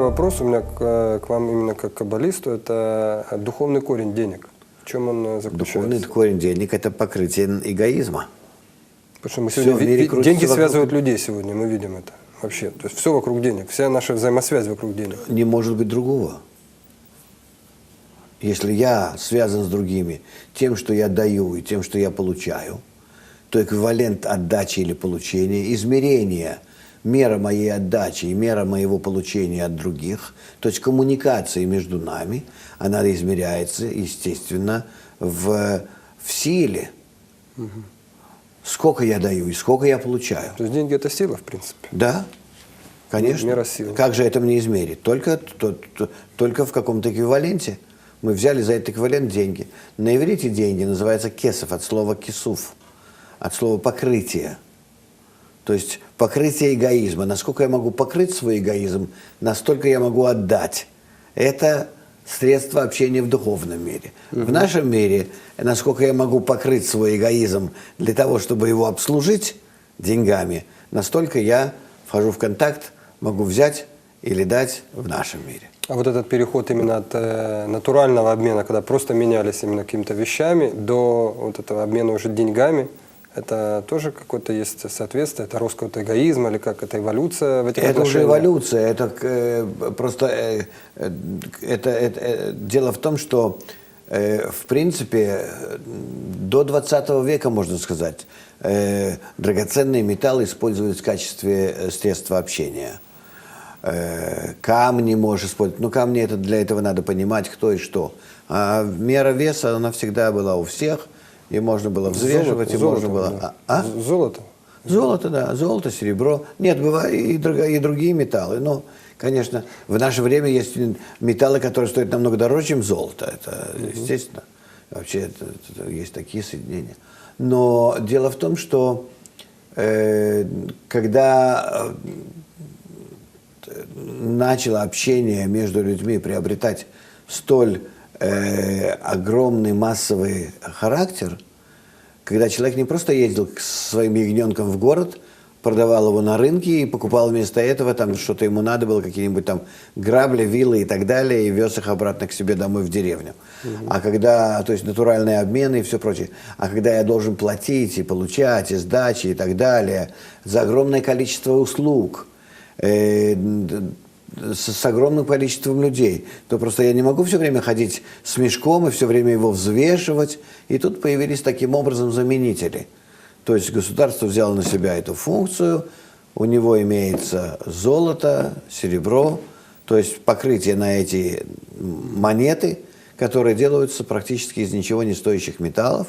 такой вопрос у меня к вам именно как к каббалисту. Это духовный корень денег. В чем он заключается? Духовный корень денег – это покрытие эгоизма. Потому что мы Всё сегодня в мире крутится деньги вокруг. связывают людей сегодня, мы видим это вообще. То есть все вокруг денег, вся наша взаимосвязь вокруг денег. Не может быть другого. Если я связан с другими тем, что я даю и тем, что я получаю, то эквивалент отдачи или получения, измерение, мера моей отдачи и мера моего получения от других, то есть коммуникация между нами, она измеряется, естественно, в силе. Сколько я даю и сколько я получаю. То есть деньги – это сила, в принципе. Да, конечно. Мера силы. Как же это мне измерить? Только в каком-то эквиваленте. Мы взяли за этот эквивалент деньги. На иврите деньги называются кесов, от слова кисуф, от слова покрытие. То есть покрытие эгоизма. Насколько я могу покрыть свой эгоизм, настолько я могу отдать. Это средство общения в духовном мире. В нашем мире, насколько я могу покрыть свой эгоизм для того, чтобы его обслужить деньгами, настолько я вхожу в контакт, могу взять или дать в нашем мире. А вот этот переход именно от натурального обмена, когда просто менялись именно какими-то вещами, до вот этого обмена уже деньгами, это тоже какое-то есть соответствие, это рост какого-то эгоизма или как, это эволюция в этих Это отношениях? уже эволюция, это просто дело в том, что в принципе до 20 века, можно сказать, драгоценные металлы использовались в качестве средства общения. Камни можешь использовать, но камни это для этого надо понимать, кто и что. А мера веса, она всегда была у всех. И можно было взвешивать, и можно было... Золото? Золото, да. Золото, серебро. Нет, бывают и другие металлы. Но, конечно, в наше время есть металлы, которые стоят намного дороже, чем золото. Это естественно. Вообще это есть такие соединения. Но дело в том, что когда начало общение между людьми приобретать столь огромный массовый характер, когда человек не просто ездил к своим ягненкам в город, продавал его на рынке и покупал вместо этого там что-то ему надо было, какие-нибудь там грабли, вилы и так далее, и вез их обратно к себе домой в деревню. А когда, то есть натуральные обмены и все прочее, а когда я должен платить и получать, и сдачи и так далее, за огромное количество услуг, с огромным количеством людей, то просто я не могу все время ходить с мешком и все время его взвешивать. И тут появились таким образом заменители. То есть государство взяло на себя эту функцию, у него имеется золото, серебро, то есть покрытие на эти монеты, которые делаются практически из ничего не стоящих металлов,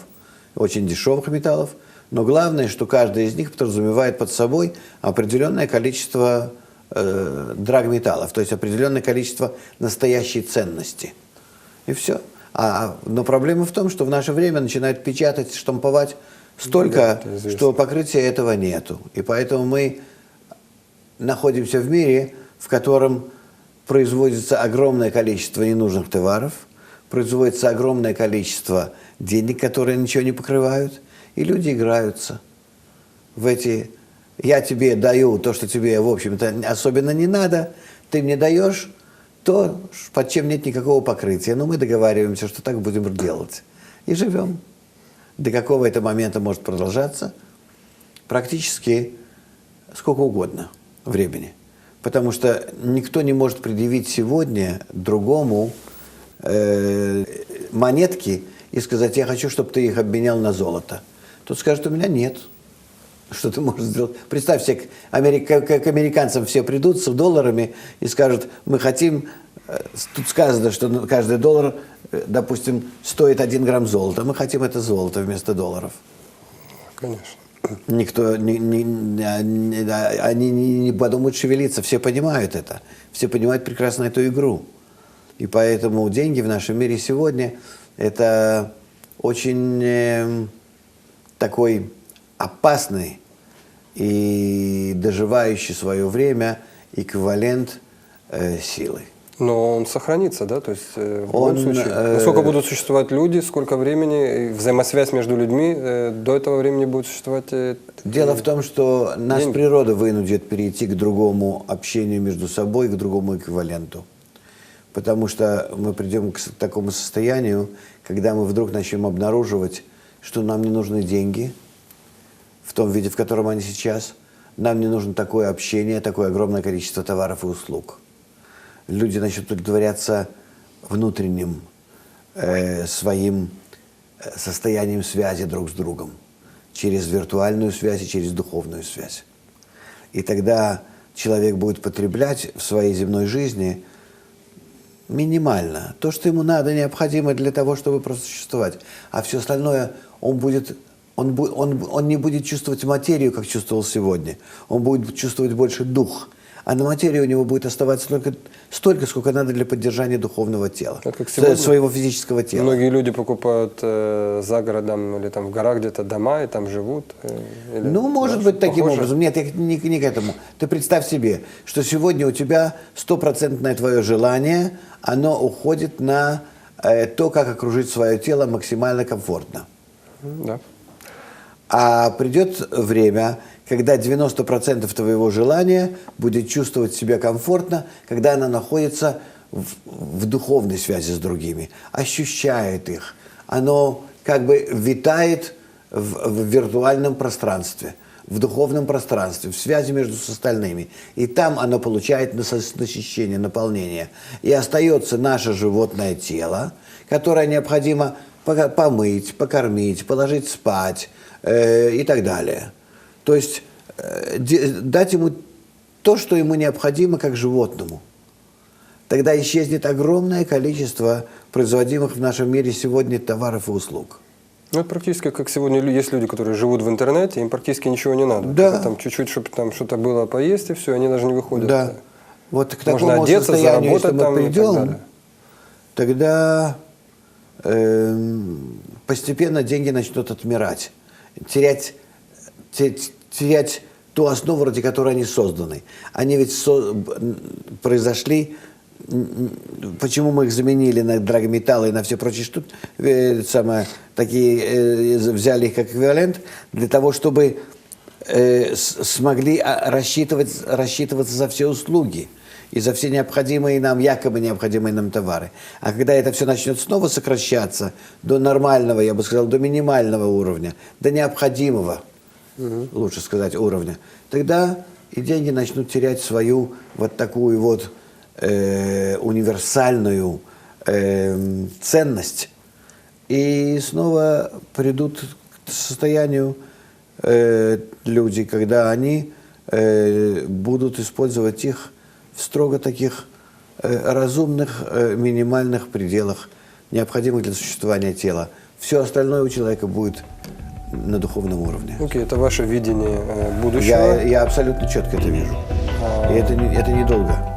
очень дешевых металлов. Но главное, что каждый из них подразумевает под собой определенное количество драгметаллов, то есть определенное количество настоящей ценности. И все. Но проблема в том, что в наше время начинают печатать, штамповать столько, что покрытия этого нету. И поэтому мы находимся в мире, в котором производится огромное количество ненужных товаров, производится огромное количество денег, которые ничего не покрывают, и люди играются в эти... Я тебе даю то, что тебе, в общем-то, особенно не надо, ты мне даешь то, под чем нет никакого покрытия, но мы договариваемся, что так будем делать. И живем. До какого это момента может продолжаться? Практически сколько угодно времени. Потому что никто не может предъявить сегодня другому монетки и сказать, я хочу, чтобы ты их обменял на золото. Тот скажет, у меня нет. Что ты можешь сделать? Представь себе, к американцам все придут с долларами и скажут, мы хотим, тут сказано, что каждый доллар, допустим, стоит 1 грамм золота, мы хотим это золото вместо долларов. Конечно. Никто, они не подумают шевелиться, все понимают это, все понимают прекрасно эту игру. И поэтому деньги в нашем мире сегодня это очень такой опасный и доживающий свое время эквивалент силы. Но он сохранится, да? То есть в любом случае. Он, Насколько будут существовать люди, сколько времени, и взаимосвязь между людьми до этого времени будет существовать. Дело в том, что нас деньги. природа вынудит перейти к другому общению между собой, к другому эквиваленту. Потому что мы придем к такому состоянию, когда мы вдруг начнем обнаруживать, что нам не нужны деньги в том виде, в котором они сейчас. Нам не нужно такое общение, такое огромное количество товаров и услуг. Люди начнут удовлетворяться внутренним своим состоянием связи друг с другом через виртуальную связь и через духовную связь. И тогда человек будет потреблять в своей земной жизни минимально то, что ему надо, необходимо для того, чтобы просто существовать. А все остальное он не будет чувствовать материю, как чувствовал сегодня. Он будет чувствовать больше дух. А на материи у него будет оставаться только столько, сколько надо для поддержания духовного тела, как сегодня. своего физического тела. Многие люди покупают за городом или там в горах где-то дома и там живут. Или, Ну, может быть, таким образом. Нет, я не к этому. Ты представь себе, что сегодня у тебя стопроцентное твое желание, оно уходит на то, как окружить свое тело максимально комфортно. Да. А придет время, когда 90% твоего желания будет чувствовать себя комфортно, когда она находится в духовной связи с другими, ощущает их. Оно как бы витает в виртуальном пространстве, в духовном пространстве, в связи между с остальными. И там оно получает насыщение, наполнение. И остается наше животное тело, которое необходимо помыть, покормить, положить спать и так далее. То есть дать ему то, что ему необходимо как животному. Тогда исчезнет огромное количество производимых в нашем мире сегодня товаров и услуг. Ну, это практически как сегодня есть люди, которые живут в интернете, им практически ничего не надо. Да. Только там чуть-чуть, чтобы там что-то было поесть, и все, они даже не выходят. Да. Вот к Можно такому одеться, состоянию, если заработать мы там и так придем, далее. тогда постепенно деньги начнут отмирать, терять ту основу, ради которой они созданы. Они ведь произошли, почему мы их заменили на драгметаллы и на все прочие штуки, взяли их как эквивалент, для того, чтобы смогли рассчитываться за все услуги и за все необходимые нам, якобы необходимые нам товары. А когда это все начнет снова сокращаться до нормального, я бы сказал, до минимального уровня, до необходимого, лучше сказать, уровня, тогда и деньги начнут терять свою вот такую вот универсальную ценность. И снова придут к состоянию люди, когда они будут использовать их в строго таких разумных, минимальных пределах, необходимых для существования тела. Все остальное у человека будет на духовном уровне. Окей, это ваше видение будущего. Я абсолютно четко это вижу. И это недолго.